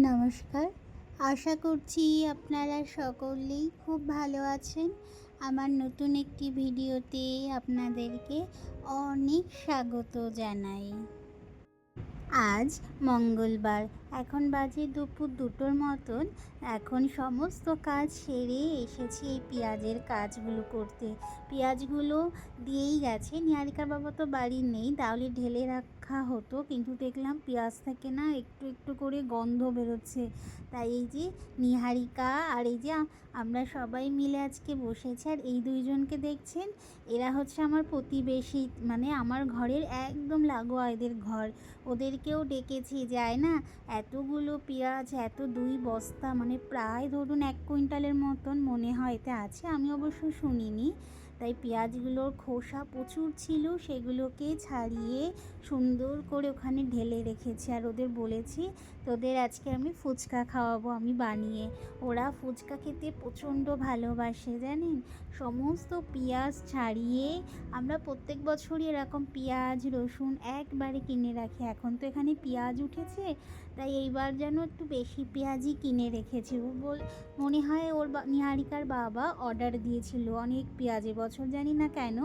নমস্কার, আশা করছি আপনারা সকলেই খুব ভালো আছেন। আমার নতুন একটি ভিডিওতে আপনাদেরকে অনেক স্বাগত জানাই। আজ মঙ্গলবার, এখন বাজে দুপুর 2টোর মতন। এখন সমস্ত কাজ সেরে এসেছি এই পেঁয়াজের কাজগুলো করতে। পেঁয়াজগুলো দিয়েই গেছে, নিহারিকার বাবা তো বাড়ি নেই, তাহলে ঢেলে রাখা হতো, কিন্তু দেখলাম পেঁয়াজ থেকে না একটু একটু করে গন্ধ বেরোচ্ছে। তাই এই যে নিহারিকা আর এই যে আমরা সবাই মিলে আজকে বসেছি। আর এই দুইজনকে দেখছেন, এরা হচ্ছে আমার প্রতিবেশী, মানে আমার ঘরের একদম লাগোয়া এদের ঘর। ওদেরকেও ডেকেছি, যায় না এতগুলো পেঁয়াজ, এত 2 বস্তা, মানে প্রায় ধরুন 1 কুইন্টালের মতন মনে হয় এতে আছে, আমি অবশ্য শুনিনি। তাই পেঁয়াজগুলোর খোসা প্রচুর ছিল, সেগুলোকে ছাড়িয়ে সুন্দর করে ওখানে ঢেলে রেখেছি। আর ওদের বলেছি তোদের আজকে আমি ফুচকা খাওয়াবো আমি বানিয়ে। ওরা ফুচকা খেতে প্রচণ্ড ভালোবাসে জানেন। সমস্ত পেঁয়াজ ছাড়িয়ে আমরা প্রত্যেক বছরই এরকম পেঁয়াজ রসুন একবারে কিনে রাখি। এখন তো এখানে পেঁয়াজ উঠেছে, তাই এইবার যেন একটু বেশি পেঁয়াজই কিনে রেখেছি। ও মনে হয় ওর নিহারিকার বাবা অর্ডার দিয়েছিল অনেক পেঁয়াজ বছর, জানি না কেন।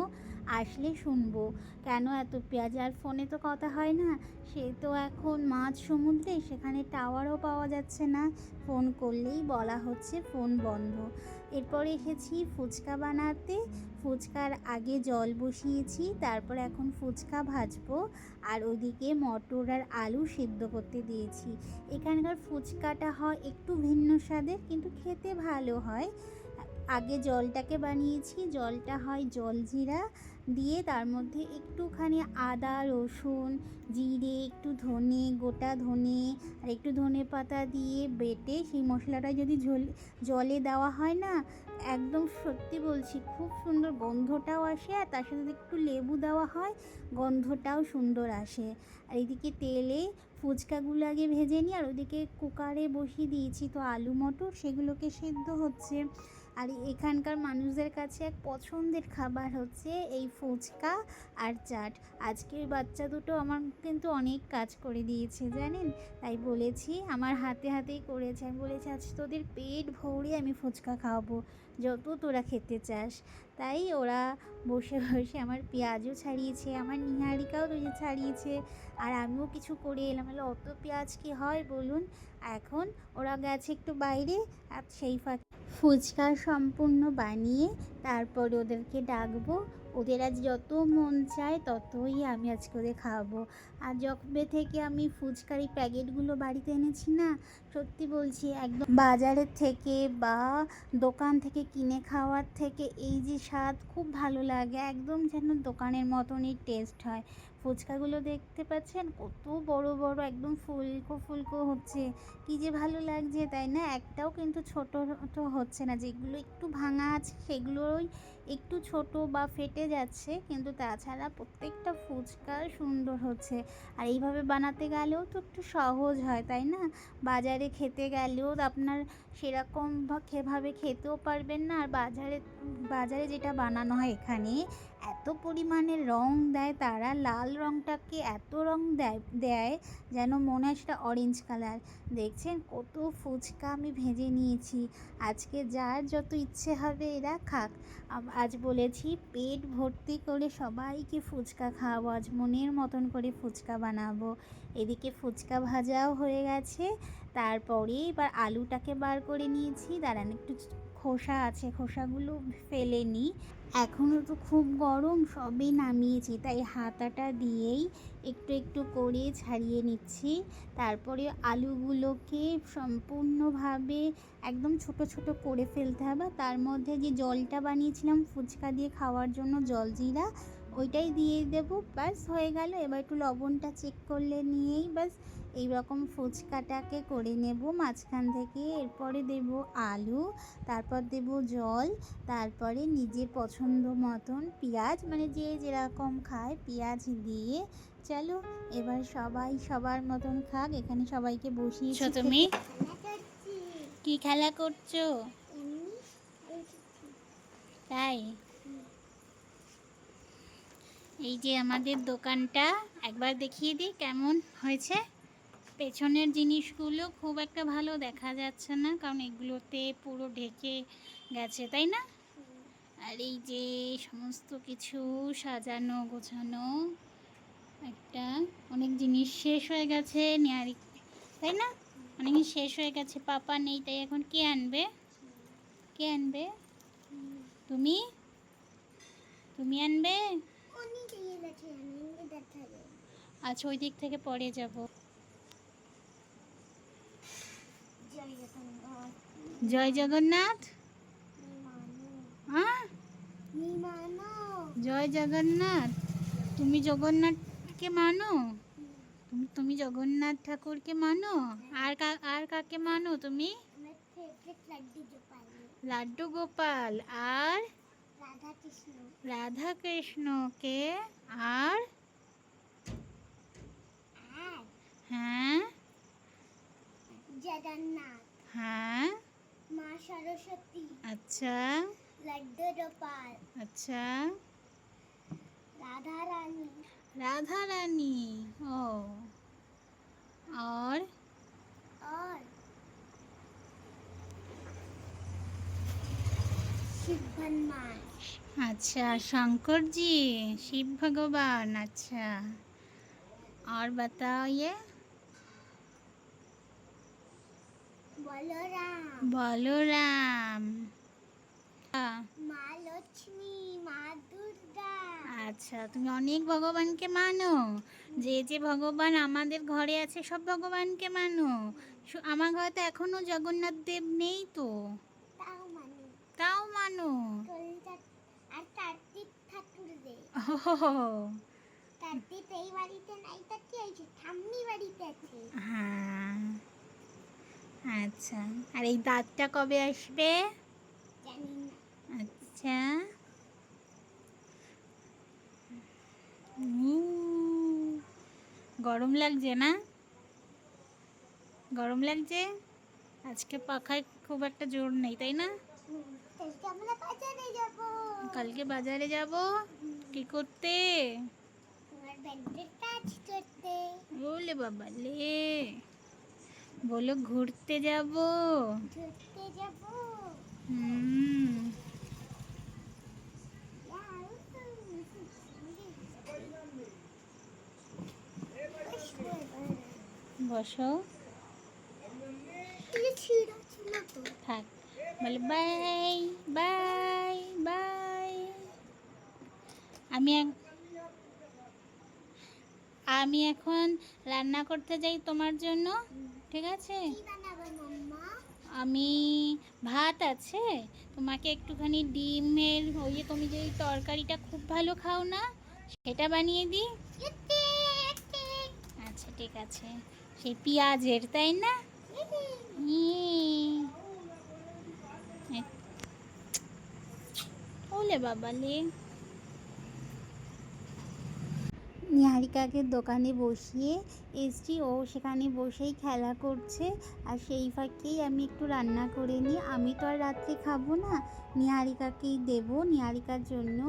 আসলে শুনবো কেন এত পেঁয়াজ। আর ফোনে তো কথা হয় না, সে তো এখন মাঝ সমুদ্রে, সেখানে টাওয়ারও পাওয়া যাচ্ছে না, ফোন করলেই বলা হচ্ছে ফোন বন্ধ। এরপর এসেছি ফুচকা বানাতে। ফুচকার আগে জল বসিয়েছি, তারপর এখন ফুচকা ভাজবো। আর ওদিকে মটর আর আলু সিদ্ধ করতে দিয়েছি। এখানকার ফুচকাটা হয় একটু ভিন্ন স্বাদের, কিন্তু খেতে ভালো হয়। আগে জলটাকে বানিয়েছি, জলটা হয় জলজিরা দিয়ে, তার মধ্যে একটুখানি আদা রসুন জিরে, একটু ধনে, গোটা ধনে আর একটু ধনে পাতা দিয়ে বেটে সেই মশলাটা যদি জলে দেওয়া হয় না, একদম সত্যি বলছি খুব সুন্দর গন্ধটাও আসে। আর তার সাথে একটু লেবু দেওয়া হয়, গন্ধটাও সুন্দর আসে। আর এদিকে তেলে ফুচকাগুলো আগে ভেজে নিই, আর ওদিকে কুকারে বসিয়ে দিয়েছি তো আলু মটর, সেগুলোকে সেদ্ধ হচ্ছে। আর এখানকার মানুষদের কাছে এক পছন্দের খাবার হচ্ছে এই ফুচকা আর চাট। আজকের বাচ্চা দুটো আমার কিন্তু অনেক কাজ করে দিয়েছে জানেন। তাই বলেছি, আমার হাতে হাতেই করেছে। আমি বলেছি আজ তোদের পেট ভরে আমি ফুচকা খাওয়াবো, যত তোরা খেতে চাস। তাই ওরা বসে বসে আমার পেঁয়াজও ছাড়িয়েছে, আমার নিহারিকাও ছাড়িয়েছে, আর আমিও কিছু করে এলাম। বলে অত পেঁয়াজ কি হয় বলুন। এখন ওরা গেছে একটু বাইরে, আর সেই ফাঁকে ফুচকা সম্পূর্ণ বানিয়ে তারপরে ওদেরকে ডাকবো। ওদের আজ যত মন চায় ততই আমি আজকে ওদের খাওয়াবো। আর যবে থেকে আমি ফুচকার এই প্যাকেটগুলো বাড়িতে এনেছি না, সত্যি বলছি একদম বাজারের থেকে বা দোকান থেকে কিনে খাওয়ার থেকে এই যে স্বাদ খুব ভালো লাগে, একদম যেন দোকানের মতনই টেস্ট হয়। ফুচকাগুলো দেখতে পাচ্ছেন কত বড় বড়, একদম ফুলকো ফুলকো হচ্ছে, কী যে ভালো লাগছে তাই না। একটাও কিন্তু ছোটো তো হচ্ছে না, যেগুলো একটু ভাঙা আছে সেগুলোই একটু ছোট বা ফেটে যাচ্ছে, কিন্তু তাছাড়া প্রত্যেকটা ফুচকা সুন্দর হচ্ছে। আর এইভাবে বানাতে গেলেও তো একটু সহজ হয় তাই না। বাজারে খেতে গেলেও আপনার সেরকম ভাবে খেতেও পারবেন না। আর বাজারে যেটা বানানো হয় এখানে এত পরিমাণে রং দেয় তারা, লাল রংটাকে এত রং দেয় যেন মনে হয় সেটা অরেঞ্জ কালার। দেখছেন কত ফুচকা আমি ভেজে নিয়েছি। আজকে যার যত ইচ্ছে হবে এরা খাক। আজ বলেছি পেট ভর্তি করে সবাইকে ফুচকা খাওয়াবো, আজ মনের মতন করে ফুচকা বানাবো। এদিকে ফুচকা ভাজাও হয়ে গেছে, তারপরে এবার আলুটাকে বার করে নিয়েছি। দাঁড়ান, একটু খোসা আছে, খোসাগুলো ফেলে নিই। এখনও তো খুব গরম, সবে নামিয়েছি, তাই হাতাটা দিয়েই একটু একটু করে ছাড়িয়ে নিচ্ছি। তারপরে আলুগুলোকে সম্পূর্ণভাবে একদম ছোট ছোট করে ফেলতে হবে। তার মধ্যে যে জলটা বানিয়েছিলাম ফুচকা দিয়ে খাওয়ার জন্য, জলজিরা, ওইটাই দিয়ে দেবো, ব্যাস হয়ে গেল। এবার একটু লবণটা চেক করলে নিয়েই ব্যাস এইরকম ফুচকাটাকে করে নেব মাঝখান থেকে। এরপরে দেব আলু, তারপর দেব জল, তারপরে নিজের পছন্দ মতন পেঁয়াজ, মানে যে যেরকম খায় পেঁয়াজ দিয়ে। চলো এবার সবাই সবার মতন খাক। এখানে সবাইকে বসিয়েছি। তুমি কি খেলা করছো? তাই এই যে আমাদের দোকানটা একবার দেখিয়ে দিই কেমন হয়েছে। পেছনের জিনিসগুলো খুব একটা ভালো দেখা যাচ্ছে না, কারণ এগুলোতে পুরো ঢেকে গেছে, তাই না? আর এই যে সমস্ত কিছু সাজানো গোছানো, একটা অনেক জিনিস শেষ হয়ে গেছে নিয়ারি, তাই না? অনেক জিনিস শেষ হয়ে গেছে, পাপা নেই, তাই এখন কে আনবে? কে আনবে? তুমি তুমি আনবে? আচ্ছা, ওই দিক থেকে পরে যাব। জয় জগন্নাথ। হ্যাঁ, জয় জগন্নাথ। তুমি জগন্নাথকে মানো? তুমি জগন্নাথ ঠাকুরকে মানো? আর কাকে মানো তুমি? লাড্ডু গোপাল আর রাধা কৃষ্ণকে। আর হ্যাঁ, জগন্নাথ, হ্যাঁ, মা সরস্বতী, আচ্ছা, লাড্ডু গোপাল, আচ্ছা, রাধা রানী, রাধা রানী। ও, और और शिव भगवान। अच्छा, शंकर जी, शिव भगवान। अच्छा, और बताओ ये। बलराम, बलराम। माँ लक्ष्मी, माँ दुर्गा। আচ্ছা, তুমি অনেক ভগবানকে মানো? যে যে ভগবান আমাদের ঘরে আছে সব ভগবানকে মানো? আমার ঘরে তো এখনো জগন্নাথ দেব নেই তো। তাও মানো। তাও মানো? আর কার্তিক ঠাকুর দে। কার্তিক এই বাড়িতে নাই, তা কি হয়েছে? ঠাম্মি বাড়িতে আছে। হ্যাঁ, আচ্ছা। আর এই দাঁতটা কবে আসবে? জানি না। আচ্ছা। গরম লাগছে না? গরম লাগছে? আজকে পাখায় খুব একটা জোর নেই, তাই না? কালকে আমরা বাজারে যাব। কালকে বাজারে যাব? কি করতে? তোমার ব্যান্ডের কাজ করতে। বলে বাবা লে, বলো ঘুরতে যাব। ঘুরতে যাব। হুম, বসো, থাক, বলে বাই বাই বাই। আমি আমি এখন রান্না করতে যাই তোমার জন্য, ঠিক আছে? আমি ভাত আছে, তোমাকে একটুখানি ডিমের ওই যে তুমি যে তরকারিটা খুব ভালো খাও না, সেটা বানিয়ে দিই। আচ্ছা, ঠিক আছে। সেই পেঁয়াজের, তাই না? ওলে বাবা লে। নিহারিকাকে দোকানে বসিয়ে এসছি, ও সেখানে বসেই খেলা করছে, আর সেই ফাঁকেই আমি একটু রান্না করে নিই। আমি তো আর রাত্রে খাবো না, নিহারিকাকেই দেবো। নিহারিকার জন্য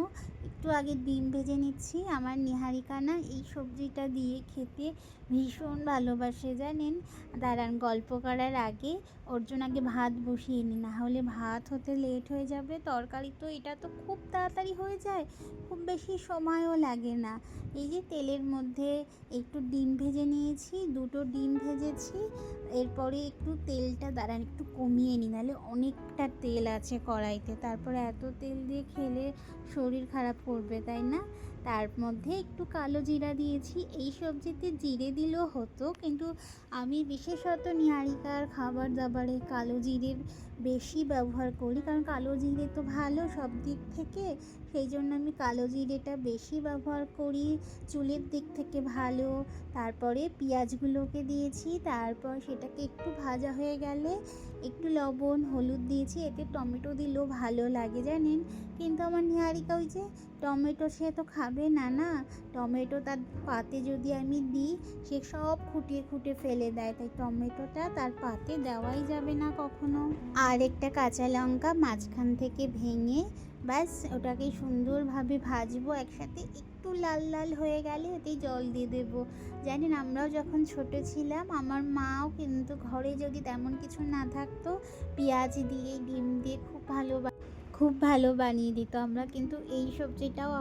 একটু আগে ডিম ভেজে নিচ্ছি। আমার নিহারিকা না এই সবজিটা দিয়ে খেতে ভীষণ ভালোবাসে, জানেন? দাঁড়ান, গল্প করার আগে ওর জন্য আগে ভাত বসিয়ে নিই, না হলে ভাত হতে লেট হয়ে যাবে। তরকারি তো এটা তো খুব তাড়াতাড়ি হয়ে যায়, খুব বেশি সময়ও লাগে না। এই যে তেলের মধ্যে একটু ডিম ভেজে নিয়েছি, 2টো ডিম ভেজেছি। এরপরে একটু তেলটা দাঁড়ান একটু কমিয়ে নিই, নাহলে অনেকটা তেল আছে কড়াইতে, তারপরে এত তেল দিয়ে খেলে শরীর খারাপ করবে, তাই না? তার মধ্যে একটু কালো জিরা দিয়েছি। এই সবজিতে জিরে দিলেও হতো, কিন্তু আমি বিশেষত নিহারিকার খাবার দাবারে কালো জিরের বেশি ব্যবহার করি, কারণ কালো জিরে তো ভালো সব দিক থেকে, সেই জন্য আমি কালো জিরেটা বেশি ব্যবহার করি, চুলের দিক থেকে ভালো। তারপরে পেঁয়াজগুলোকে দিয়েছি, তারপর সেটাকে একটু ভাজা হয়ে গেলে একটু লবণ হলুদ দিয়েছি, এতে টমেটো দিলেও ভালো লাগে, জানেন? কিন্তু আমার নিহারিকা ওই যে টমেটো সে তো খাবে না না, টমেটো তার পাতে যদি আমি দিই সে সব খুঁটিয়ে খুঁটে ফেলে দেয়, তাই টমেটোটা তার পাতে দেওয়াই যাবে না কখনো। আর একটা কাঁচা লঙ্কা মাঝখান থেকে ভেঙে ব্যাস ওটাকে সুন্দরভাবে ভাজবো একসাথে, একটু লাল লাল হয়ে গেলে ওতেই জল দিয়ে দেবো। জানেন আমরাও যখন ছোট ছিলাম আমার মাও কিন্তু ঘরে যদি তেমন কিছু না থাকতো পেঁয়াজ দিয়ে ডিম দিয়ে খুব ভালো বানিয়ে দিত। আমরা কিন্তু এই সবজিটাও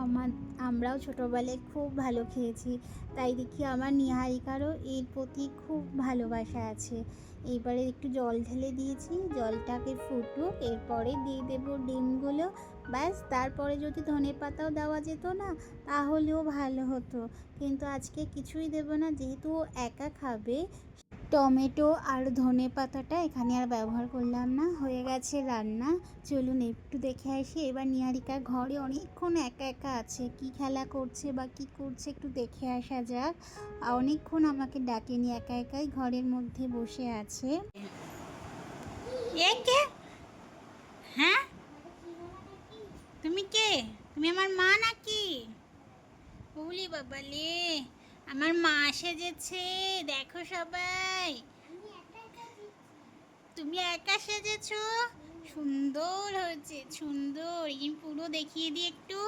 আমরাও ছোটোবেলায় খুব ভালো খেয়েছি, তাই দেখি আমার নিহারিকারও এর প্রতি খুব ভালোবাসা আছে। এইবারে একটু জল ঢেলে দিয়েছি, জলটাকে ফুটুক, এরপরে দিয়ে দেবো ডিমগুলো। ব্যাস তারপরে যদি ধনেপাতাও দেওয়া যেত না তাহলেও ভালো হতো, কিন্তু আজকে কিছুই দেবো না, যেহেতু ও একা খাবে। টমেটো আর ধনেপাতাটা এখানে আর ব্যবহার করলাম না, হয়ে গেছে রান্না। চলুন একটু দেখে আসি। এবার নিহারিকা ঘরে অনেকক্ষণ একা একা আছে, কি খেলা করছে বা কি করছে একটু দেখে আসা যাক। অনেকক্ষণ আমাকে ডাকেনি, একা একাই ঘরের মধ্যে বসে আছে। কে? হ্যাঁ, তুমি কে? তুমি আমার মা নাকি? বলি বাবালে, আমার মা সেজেছে, দেখো সবাই। তুমি একা সেজেছো, সুন্দর হয়েছে, সুন্দর। এই পুরো দেখিয়ে দিই একটু,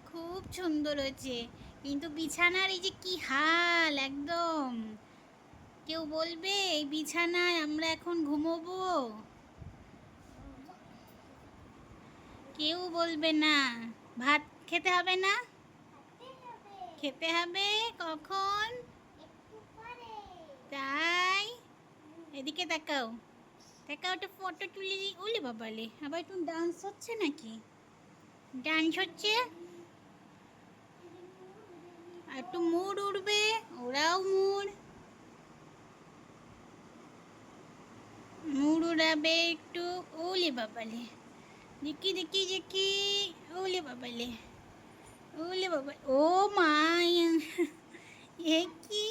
খুব সুন্দর হয়েছে। কিন্তু বিছানার এই যে কি হাল একদম, কেউ বলবে এই বিছানায় আমরা এখন ঘুমোবো? কেউ বলবে না। ভাত খেতে হবে না? খেতে হবে। কখন? তাই এদিকে তাকাও, তাকাও, একটা ফটো তুলে দিই। ওলে বাবালে, আবার একটু ডান্স হচ্ছে নাকি? ডান্স হচ্ছে, আর একটু মুড় উড়বে, ওরাও মুড় উড়াবে একটু। ওলে বাবালে, দেখি দেখি দেখি, ওলে বাবালে, ওলে বাবা, ও মা, এ কি?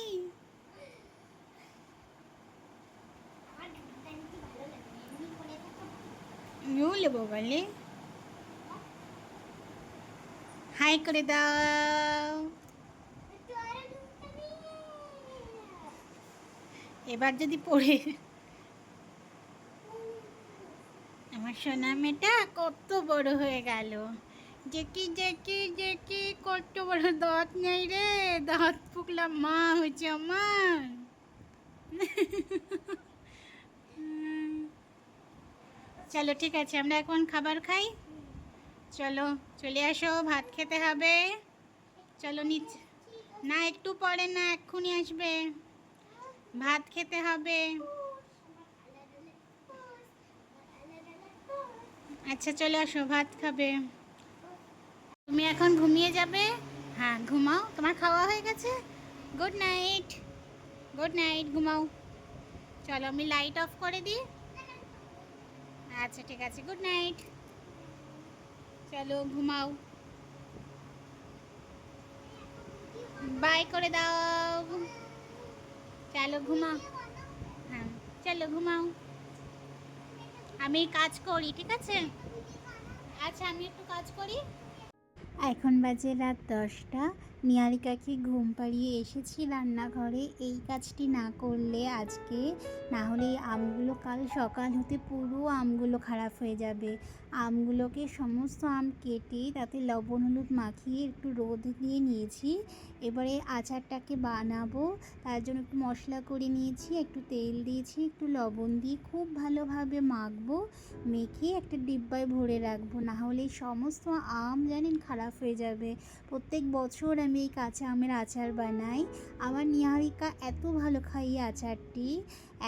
ওলে বাবালে, হাই করে দাও। এবার যদি পড়ে, আমার সোনা মেয়েটা কত বড় হয়ে গেল। জেকি জেকি জেকি, কত বড় দাঁত নেই রে, দাঁত ফুকলাম মা হয়েছে আমার। চলো ঠিক আছে, আমরা এখন খাবার খাই। চলো চলে আসো, ভাত খেতে হবে। চলো নিচে, না একটু পরে না, এক্ষুনি আসবে, ভাত খেতে হবে। আচ্ছা চলে আসো, ভাত খাবে। তুমি এখন ঘুমিয়ে যাবে? হ্যাঁ ঘুমাও, তোমার খাওয়া হয়ে গেছে। গুড নাইট, গুড নাইট, ঘুমাও। চলো আমি লাইট অফ করে দিই। আচ্ছা ঠিক আছে, গুড নাইট, চলো ঘুমাও, বাই করে দাও। চলো ঘুমাও, হ্যাঁ চলো ঘুমাও, আমি কাজ করি, ঠিক আছে? আচ্ছা আমি একটু কাজ করি। এখন বাজে রাত 10টা। নিহারিকাকে ঘুম পাড়িয়ে এসেছি রান্নাঘরে। এই কাজটি না করলে আজকে, না হলে এই আমগুলো কাল সকাল হতে পুরো আমগুলো খারাপ হয়ে যাবে। আমগুলোকে সমস্ত আম কেটে তাতে লবণ হলুদ মাখিয়ে একটু রোদ দিয়ে নিয়েছি। এবারে আচারটাকে বানাবো, তার জন্য একটু মশলা করে নিয়েছি, একটু তেল দিয়েছি, একটু লবণ দিয়ে খুব ভালোভাবে মাখবো। মেখে একটা ডিব্বায় ভরে রাখবো, না হলে সমস্ত আম জানেন খারাপ হয়ে যাবে। প্রত্যেক বছর আমি এই কাঁচা আমের আচার বানাই। আমার নিহারিকা এত ভালো খায় এই আচারটি,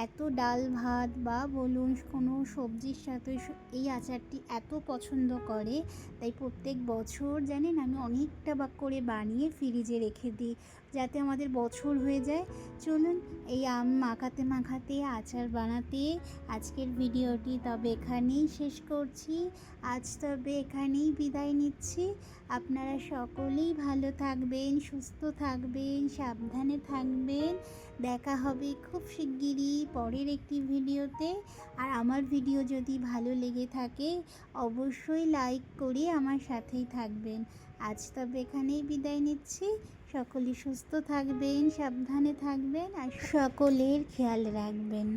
এত ডাল ভাত বা বলুন কোনো সবজির সাথে এই আচারটি এত পছন্দ করে, তাই প্রত্যেক বছর জানেন আমি অনেকটা করে বানিয়ে ফ্রিজে রেখে দিই, যাতে আমাদের বছর হয়ে যায়। চলুন এই আম মাখাতে মাখাতে আচার বানাতে আজকের ভিডিওটি তবে এখানেই শেষ করছি। আজ তবে এখানেই বিদায় নিচ্ছি। আপনারা সকলেই ভালো থাকবেন, সুস্থ থাকবেন, সাবধানে থাকবেন। দেখা হবে খুব শিগগিরই পরের একটি ভিডিওতে। আর আমার ভিডিও যদি ভালো লেগে থাকে অবশ্যই লাইক করে আমার সাথেই থাকবেন। আজ তবে এখানেই বিদায় নিচ্ছি। সকলে সুস্থ থাকবেন, সাবধানে থাকবেন আর সকলের খেয়াল রাখবেন।